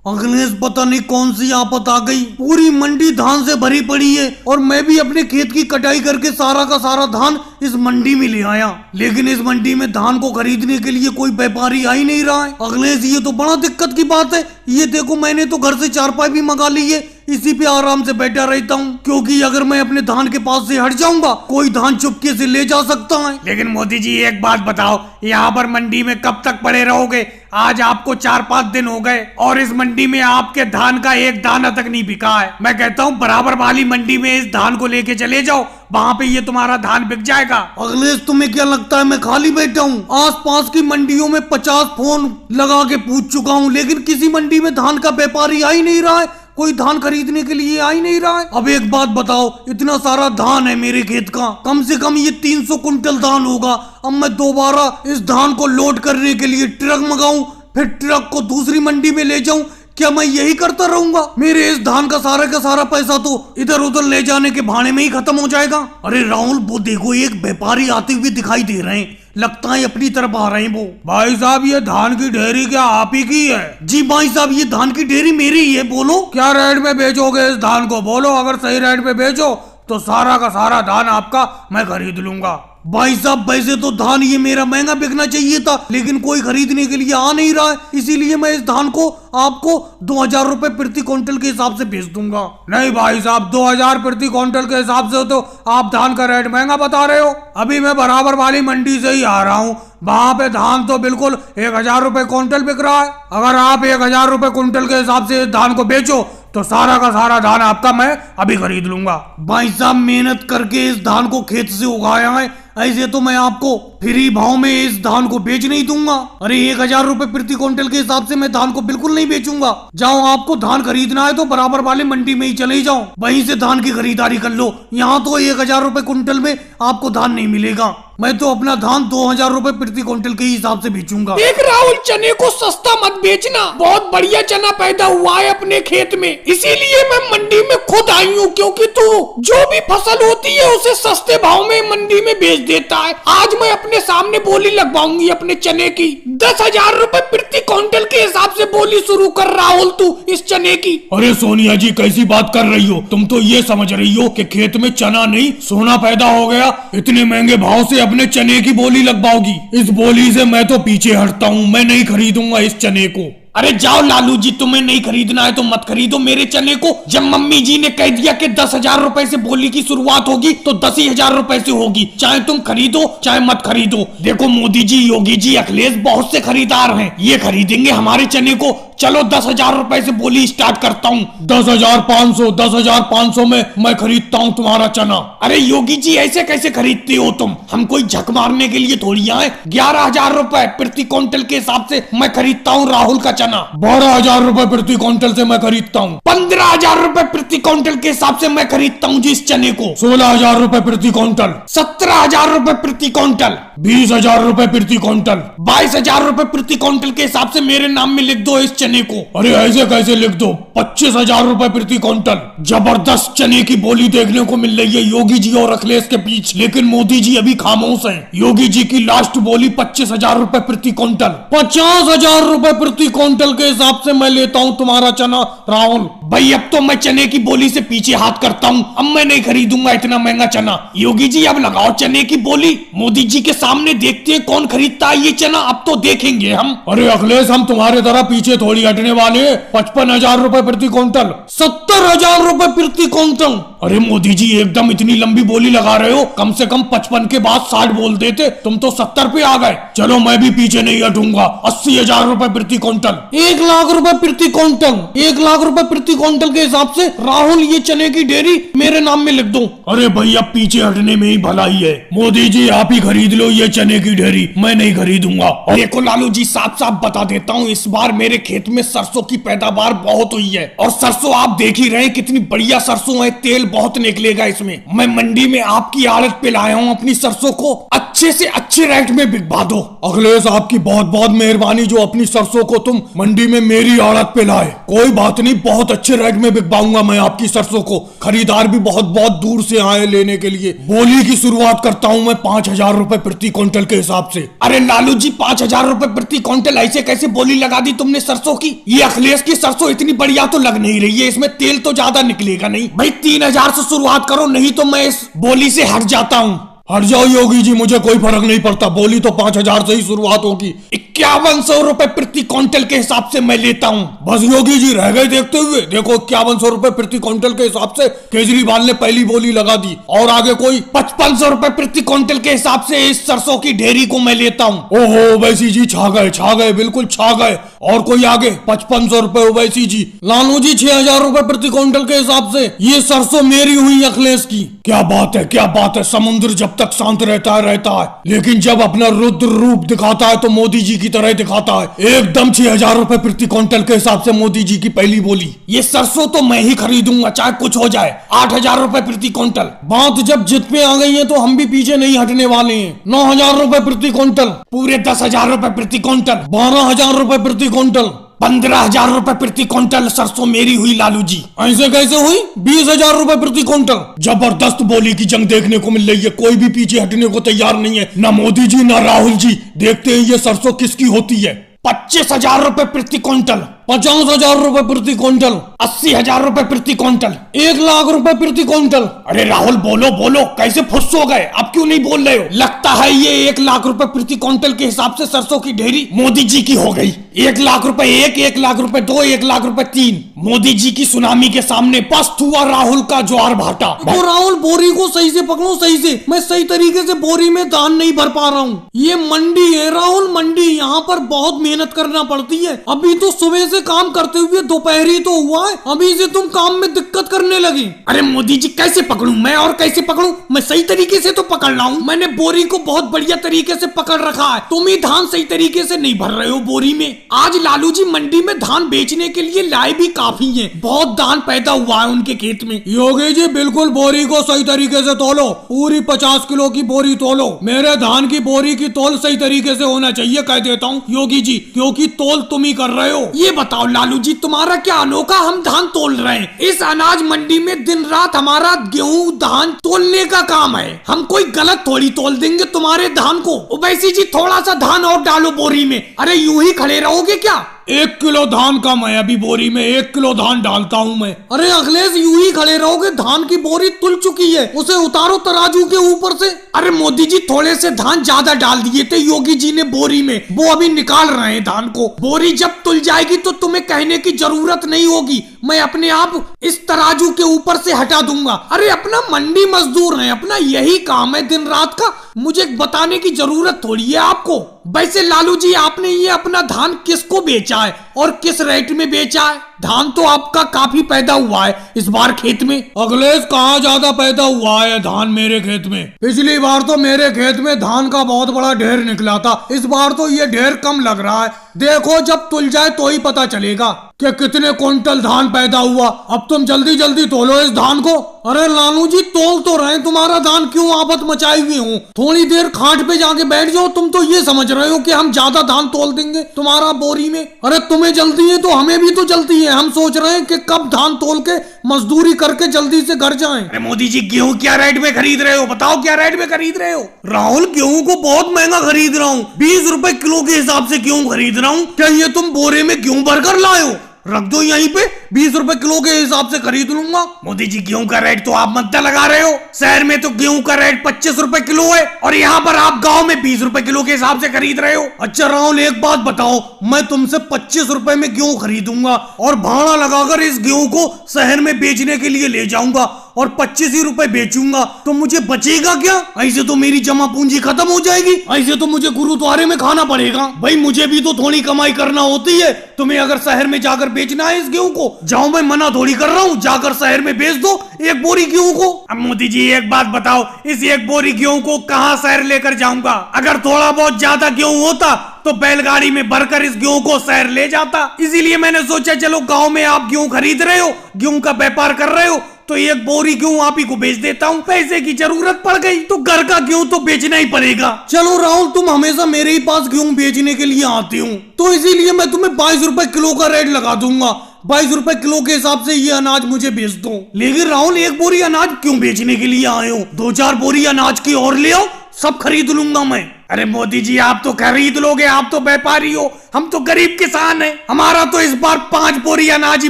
अखिलेश पता नहीं कौन सी आफत आ गई, पूरी मंडी धान से भरी पड़ी है और मैं भी अपने खेत की कटाई करके सारा का सारा धान इस मंडी में ले आया, लेकिन इस मंडी में धान को खरीदने के लिए कोई व्यापारी आ ही नहीं रहा है। अखिलेश ये तो बड़ा दिक्कत की बात है। ये देखो मैंने तो घर से चारपाई भी मंगा ली है, इसी पे आराम से बैठा रहता हूँ, क्योंकि अगर मैं अपने धान के पास से हट जाऊंगा कोई धान चुपके से ले जा सकता है। लेकिन मोदी जी एक बात बताओ, यहाँ पर मंडी में कब तक पड़े रहोगे? आज आपको 4-5 दिन हो गए और इस मंडी में आपके धान का एक दाना तक नहीं बिका है। मैं कहता हूँ बराबर वाली मंडी में इस धान को लेके चले जाओ, वहाँ पे ये तुम्हारा धान बिक जाएगा। अखिलेश तुम्हें क्या लगता है मैं खाली बैठा हूँ? आसपास की मंडियों में 50 फोन लगा के पूछ चुका हूँ, लेकिन किसी मंडी में धान का व्यापारी आ ही नहीं रहा है, कोई धान खरीदने के लिए आ ही नहीं रहा है। अब एक बात बताओ, इतना सारा धान है मेरे खेत का, कम से कम ये 300 कुंटल धान होगा। अब मैं दोबारा इस धान को लोड करने के लिए ट्रक मंगाऊं, फिर ट्रक को दूसरी मंडी में ले जाऊं, क्या मैं यही करता रहूंगा? मेरे इस धान का सारा पैसा तो इधर उधर ले जाने के भाड़े में ही खत्म हो जाएगा। अरे राहुल, वो देखो एक व्यापारी आते हुए दिखाई दे रहे हैं, लगता है अपनी तरफ आ रहे हैं वो। भाई साहब, ये धान की ढेरी क्या आप ही की है? जी भाई साहब, ये धान की ढेरी मेरी ही है। बोलो क्या रेट में बेचोगे इस धान को? बोलो, अगर सही रेट में बेचो तो सारा का सारा धान आपका मैं खरीद लूंगा। भाई साहब, वैसे तो धान ये मेरा महंगा बिकना चाहिए था, लेकिन कोई खरीदने के लिए आ नहीं रहा है, इसीलिए मैं इस धान को आपको 2000 रुपए प्रति क्विंटल के हिसाब से बेच दूंगा। नहीं भाई साहब, 2000 प्रति क्विंटल के हिसाब से तो आप धान का रेट महंगा बता रहे हो। अभी मैं बराबर वाली मंडी से ही आ रहा हूँ, वहाँ पे धान तो बिल्कुल 1000 रुपए क्विंटल बिक रहा है। अगर आप 1000 रुपए क्विंटल के हिसाब से धान को बेचो तो सारा का सारा धान आपका मैं अभी खरीद लूंगा। भाई साहब, मेहनत करके इस धान को खेत से उगाया है, ऐसे तो मैं आपको फ्री भाव में इस धान को बेच नहीं दूंगा। अरे 1000 रुपए प्रति क्विंटल के हिसाब से मैं धान को बिल्कुल नहीं बेचूंगा। जाओ, आपको धान खरीदना है तो बराबर वाली मंडी में ही चले जाओ, वहीं से धान की खरीदारी कर लो। यहाँ तो 1000 रुपए क्विंटल में आपको धान नहीं मिलेगा। मैं तो अपना धान 2000 रुपए प्रति क्विंटल के हिसाब से बेचूंगा। देख राहुल, चने को सस्ता मत बेचना, बहुत बढ़िया चना पैदा हुआ है अपने खेत में, इसीलिए मैं मंडी में खुद आई हूँ, क्योंकि तू जो भी फसल होती है उसे सस्ते भाव में मंडी में बेच देता है। आज मैं अपने सामने बोली लगवाऊंगी अपने चने की, 10,000 रुपए प्रति क्विंटल के हिसाब से बोली शुरू कर राहुल तू इस चने की। अरे सोनिया जी, कैसी बात कर रही हो? तुम तो ये समझ रही हो कि खेत में चना नहीं सोना पैदा हो गया, इतने महंगे भाव से अपने चने की बोली लगवाओगी? इस बोली से मैं तो पीछे हटता हूँ, मैं नहीं खरीदूंगा इस चने को। अरे जाओ लालू जी, तुम्हें नहीं खरीदना है तो मत खरीदो मेरे चने को। जब मम्मी जी ने कह दिया कि 10,000 रुपए से बोली की शुरुआत होगी तो 10,000 रुपए से होगी, चाहे तुम खरीदो चाहे मत खरीदो। देखो मोदी जी, योगी जी, अखिलेश बहुत से खरीदार हैं, ये खरीदेंगे हमारे चने को। चलो 10,000 रुपए से बोली स्टार्ट करता हूँ। 10,500 में मैं खरीदता हूँ तुम्हारा चना। अरे योगी जी, ऐसे कैसे खरीदते हो तुम? हम कोई झक मारने के लिए थोड़ी आए। 11,000 रुपए प्रति क्विंटल के हिसाब से मैं खरीदता हूँ राहुल का चना। 12,000 रुपए प्रति क्विंटल से मैं खरीदता हूँ। 15,000 रुपए प्रति क्विंटल के हिसाब से मैं खरीदता हूँ जिस चने को। 16,000 रुपए प्रति क्विंटल। 17,000 रुपए प्रति क्विंटल। 20,000 रुपए प्रति क्विंटल। 22,000 रुपए प्रति क्विंटल के हिसाब से मेरे नाम में लिख दो इस चने को। अरे ऐसे कैसे लिख दो? 25,000 रुपए प्रति क्विंटल। जबरदस्त चने की बोली देखने को मिल रही है योगी जी और अखिलेश के बीच, लेकिन मोदी जी अभी खामोश हैं। योगी जी की लास्ट बोली 25,000 रुपए प्रति क्विंटल। 50,000 रुपए प्रति क्विंटल के हिसाब से मैं लेता हूँ तुम्हारा चना राहुल। भाई अब तो मैं चने की बोली से पीछे हाथ करता हूँ, अब मैं नहीं खरीदूंगा इतना महंगा चना। योगी जी अब लगाओ चने की बोली, मोदी जी के सामने देखते हैं कौन खरीदता है ये चना, अब तो देखेंगे हम। अरे अखिलेश, हम तुम्हारे तरह पीछे थोड़ी हटने वाले। 55,000 रुपए प्रति क्विंटल। 70,000 रुपए प्रति क्विंटल। अरे मोदी जी, एकदम इतनी लंबी बोली लगा रहे हो, कम से कम 55 के बाद 60 बोल देते, तुम तो 70 पे आ गए। चलो मैं भी पीछे नहीं हटूंगा। 80,000 रुपए प्रति क्विंटल। 1 लाख रुपए प्रति क्विंटल। 1 लाख रुपए प्रति क्विंटल के हिसाब से राहुल ये चने की ढेरी मेरे नाम में लिख दो। अरे भैया, पीछे हटने में ही भलाई है। मोदी जी आप ही खरीद लो ये चने की ढेरी, मैं नहीं खरीदूंगा। देखो लालू जी, साफ साफ बता देता हूँ, इस बार मेरे खेत में सरसों की पैदावार बहुत हुई है, और सरसों आप देख ही रहे हैं कितनी बढ़िया सरसों है, तेल बहुत निकलेगा इसमें। मैं मंडी में आपकी आड़त पे लाया हूँ अपनी सरसों को, अच्छे से अच्छे रेट में बिकवा दो। अखिलेश आपकी बहुत बहुत मेहरबानी जो अपनी सरसों को तुम मंडी में मेरी आड़त पे लाए। कोई बात नहीं, बहुत अच्छे रेट में बिकवाऊंगा मैं आपकी सरसों को। खरीदार भी बहुत बहुत दूर से आए लेने के लिए। बोली की शुरुआत करता हूँ मैं 5,000 रुपए प्रति क्विंटल के हिसाब से। अरे लालू जी 5,000 रुपए प्रति क्विंटल ऐसे कैसे बोली लगा दी तुमने सरसों की? ये अखिलेश की सरसों इतनी बढ़िया तो लग नहीं रही है, इसमें तेल तो ज्यादा निकलेगा नहीं। भाई 3,000 से शुरुआत करो, नहीं तो मैं इस बोली से हट जाता हूँ। हट जाओ योगी जी, मुझे कोई फर्क नहीं पड़ता, बोली तो 5,000 से ही शुरुआत होगी। 5100 रुपए प्रति क्विंटल के हिसाब से मैं लेता हूँ। बस योगी जी रह गए देखते हुए। देखो 5100 रुपए प्रति क्विंटल के हिसाब से केजरीवाल ने पहली बोली लगा दी। और आगे कोई 5500 रुपए प्रति क्विंटल के हिसाब से इस सरसों की ढेरी को मैं लेता हूँ। ओहो ओवैसी जी छा गए बिल्कुल छा गए। और कोई आगे 5500 रुपए ओवैसी जी। लालू जी 6,000 रुपए प्रति क्विंटल के हिसाब से ये सरसों मेरी हुई अखिलेश की। क्या बात है, समुद्र जब तक शांत रहता है, लेकिन जब अपना रुद्र रूप दिखाता है तो मोदी जी की तरह दिखाता है। एकदम 6,000 रुपए प्रति क्विंटल के हिसाब से मोदी जी की पहली बोली। ये सरसों तो मैं ही खरीदूंगा चाहे कुछ हो जाए। 8,000 रुपए प्रति क्विंटल। बात जब जिद पे आ गई है तो हम भी पीछे नहीं हटने वाले हैं। 9,000 रुपए प्रति क्विंटल। पूरे 10,000 रुपए प्रति क्विंटल। 12,000 रुपए प्रति क्विंटल। 15,000 रुपए प्रति क्विंटल सरसों मेरी हुई लालू जी। ऐसे कैसे हुई? 20,000 रुपए प्रति क्विंटल। जबरदस्त बोली की जंग देखने को मिल रही है, कोई भी पीछे हटने को तैयार नहीं है, ना मोदी जी ना राहुल जी। देखते हैं ये सरसों किसकी होती है। 25,000 रुपए प्रति क्विंटल। 50,000 रुपए प्रति क्विंटल। 80,000 रुपए प्रति क्विंटल। 1,00,000 रुपए प्रति क्विंटल। अरे राहुल बोलो कैसे फुस हो गए? अब क्यों नहीं बोल रहे हो? लगता है ये 1,00,000 रुपए प्रति क्विंटल के हिसाब से सरसों की ढेरी मोदी जी की हो गई। 1,00,000 रुपए 1,00,000 रुपए 2, 1,00,000 रुपए 3। मोदी जी की सुनामी के सामने पस्त हुआ राहुल का ज्वार भाटा। तो राहुल बोरी को सही से पकड़ो, सही से। मैं सही तरीके से बोरी में धान नहीं भर पा रहा हूँ। ये मंडी है राहुल, मंडी। यहाँ पर बहुत मेहनत करना पड़ती है। अभी तो सुबह से काम करते हुए दोपहरी तो हुआ है, अभी से तुम काम में दिक्कत करने लगी। अरे मोदी जी कैसे पकड़ूं मैं, और कैसे पकड़ूं? मैं सही तरीके से तो पकड़ रहा हूँ। मैंने बोरी को बहुत बढ़िया तरीके से पकड़ रखा है। तुम ही धान सही तरीके से नहीं भर रहे हो बोरी में। आज लालू जी मंडी में धान बेचने के लिए लाए भी काफी है, बहुत धान पैदा हुआ है उनके खेत में। योगी जी बिल्कुल बोरी को सही तरीके से तोलो, पूरी 50 किलो की बोरी तोलो। मेरे धान की बोरी की तोल सही तरीके से होना चाहिए, कह देता हूँ योगी जी, क्योंकि तोल तुम ही कर रहे हो। ये बताओ लालू जी तुम्हारा क्या अनोखा हम धान तोल रहे हैं? इस अनाज मंडी में दिन रात हमारा गेहूं धान तोलने का काम है। हम कोई गलत थोड़ी तोल देंगे तुम्हारे धान को। ओवैसी जी थोड़ा सा धान और डालो बोरी में। अरे यूं ही खड़े रहोगे क्या? 1 किलो धान कम है अभी बोरी में, 1 किलो धान डालता हूँ मैं। अरे अखिलेश यूं ही खड़े रहोगे, धान की बोरी तुल चुकी है, उसे उतारो तराजू के ऊपर से। अरे मोदी जी थोड़े से धान ज्यादा डाल दिए थे योगी जी ने बोरी में, वो अभी निकाल रहे हैं धान को। बोरी जब तुल जाएगी तो तुम्हें कहने की जरूरत नहीं होगी, मैं अपने आप इस तराजू के ऊपर से हटा दूंगा। अरे अपना मंडी मजदूर है, अपना यही काम है दिन रात का, मुझे बताने की जरूरत थोड़ी है आपको। वैसे लालू जी आपने ये अपना धान किसको बेचा है और किस रेट में बेचा है? धान तो आपका काफी पैदा हुआ है इस बार खेत में। अखिलेश कहाँ ज्यादा पैदा हुआ है धान मेरे खेत में? पिछली बार तो मेरे खेत में धान का बहुत बड़ा ढेर निकला था, इस बार तो ये ढेर कम लग रहा है। देखो जब तुल जाए तो ही पता चलेगा कि कितने क्विंटल धान पैदा हुआ। अब तुम जल्दी जल्दी तोलो इस धान को। अरे लालू जी तोल तो रहे, तुम्हारा धान क्यों आफत मचाई हुई हूँ? थोड़ी देर खाट पे जाके बैठ जाओ। तुम तो ये समझ रहे हो कि हम ज्यादा धान तोल देंगे तुम्हारा बोरी में। अरे तुम्हें जल्दी है तो हमें भी तो जल्दी है, हम सोच रहे हैं कि कब धान तोल के मजदूरी करके जल्दी से घर जाएं। अरे मोदी जी गेहूं क्या रेट में खरीद रहे हो? बताओ क्या रेट में खरीद रहे हो? राहुल गेहूं को बहुत महंगा खरीद रहा हूँ, 20 रुपए किलो के हिसाब से गेहूं खरीद रहा हूँ। क्या ये तुम बोरे में गेहूं भरकर लाए हो? रख दो यहीं पे, 20 रुपए किलो के हिसाब से खरीद लूंगा। मोदी जी गेहूं का रेट तो आप मद्दा लगा रहे हो। शहर में तो गेहूं का रेट 25 रुपए किलो है और यहाँ पर आप गांव में 20 रुपए किलो के हिसाब से खरीद रहे हो। अच्छा राहुल एक बात बताओ, मैं तुमसे 25 रुपए में गेहूं खरीदूंगा और भाड़ा लगाकर इस गेहूं को शहर में बेचने के लिए ले जाऊंगा और 25 ही रुपए बेचूंगा, तो मुझे बचेगा क्या? ऐसे तो मेरी जमा पूंजी खत्म हो जाएगी, ऐसे तो मुझे गुरुद्वारे में खाना पड़ेगा। भाई मुझे भी तो थोड़ी कमाई करना होती है। तुम्हें अगर शहर में जाकर बेचना है इस गेहूं को, जाओ, मैं मना थोड़ी कर रहा हूँ, जाकर शहर में बेच दो 1 बोरी गेहूं को। अब मोदी जी एक बात बताओ, इस 1 बोरी गेहूं को कहाँ शहर लेकर जाऊंगा? अगर थोड़ा बहुत ज्यादा गेहूं होता तो बैलगाड़ी में भरकर इस गेहूं को शहर ले जाता। इसीलिए मैंने सोचा चलो गांव में आप गेहूं खरीद रहे हो, गेहूं का व्यापार कर रहे हो, तो एक बोरी गेहूं आप ही को बेच देता हूँ, पैसे की जरूरत पड़ गई तो घर का गेहूं तो बेचना ही पड़ेगा। चलो राहुल, तुम हमेशा मेरे ही पास गेहूं बेचने के लिए आते हो, तो इसीलिए मैं तुम्हें 22 रुपए किलो का रेट लगा दूंगा। 22 रुपए किलो के हिसाब से ये अनाज मुझे बेच दो। लेकिन राहुल, एक बोरी अनाज क्यों बेचने के लिए आए हो? 2-4 बोरी अनाज की और ले आओ, सब खरीद लूंगा मैं। अरे मोदी जी, आप तो खरीद लोगे, आप तो व्यापारी हो, हम तो गरीब किसान हैं। हमारा तो इस बार 5 बोरी अनाज ही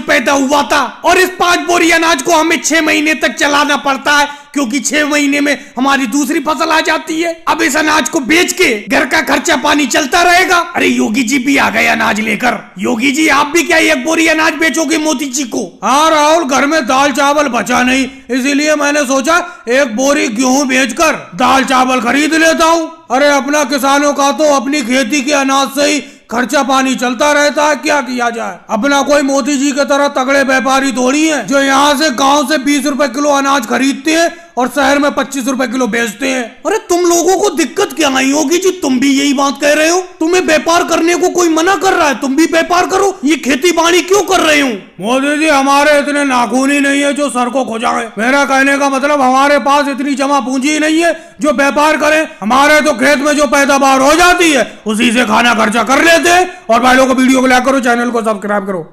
पैदा हुआ था और इस 5 बोरी अनाज को हमें 6 महीने तक चलाना पड़ता है, क्योंकि 6 महीने में हमारी दूसरी फसल आ जाती है। अब इस अनाज को बेच के घर का खर्चा पानी चलता रहेगा। अरे योगी जी भी आ गए अनाज लेकर। योगी जी, आप भी क्या 1 बोरी अनाज बेचोगे मोदी जी को? हाँ राहुल, घर में दाल चावल बचा नहीं, इसीलिए मैंने सोचा 1 बोरी गेहूं बेचकर दाल चावल खरीद लेता हूँ। अरे अपना किसानों का तो अपनी खेती के अनाज से ही खर्चा पानी चलता रहता है, क्या किया जाए। अपना कोई मोदी जी की तरह तगड़े व्यापारी थोड़ी है जो यहाँ से गांव से 20 रुपए किलो अनाज खरीदते हैं और शहर में 25 रुपए किलो बेचते हैं। अरे तुम लोगों को दिक्कत क्या आई होगी जी? तुम भी यही बात कह रहे हो? तुम्हें व्यापार करने को कोई मना कर रहा है? तुम भी व्यापार करो, ये खेती बाड़ी क्यों कर रहे हो? मोदी जी, हमारे इतने नाखून ही नहीं है जो सर को खुजाए। मेरा कहने का मतलब, हमारे पास इतनी जमा पूंजी नहीं है जो व्यापार करें। हमारे तो खेत में जो पैदावार हो जाती है उसी से खाना खर्चा कर लेते हैं। और भाई लोगों को वीडियो को लाइक करो, चैनल को सब्सक्राइब करो।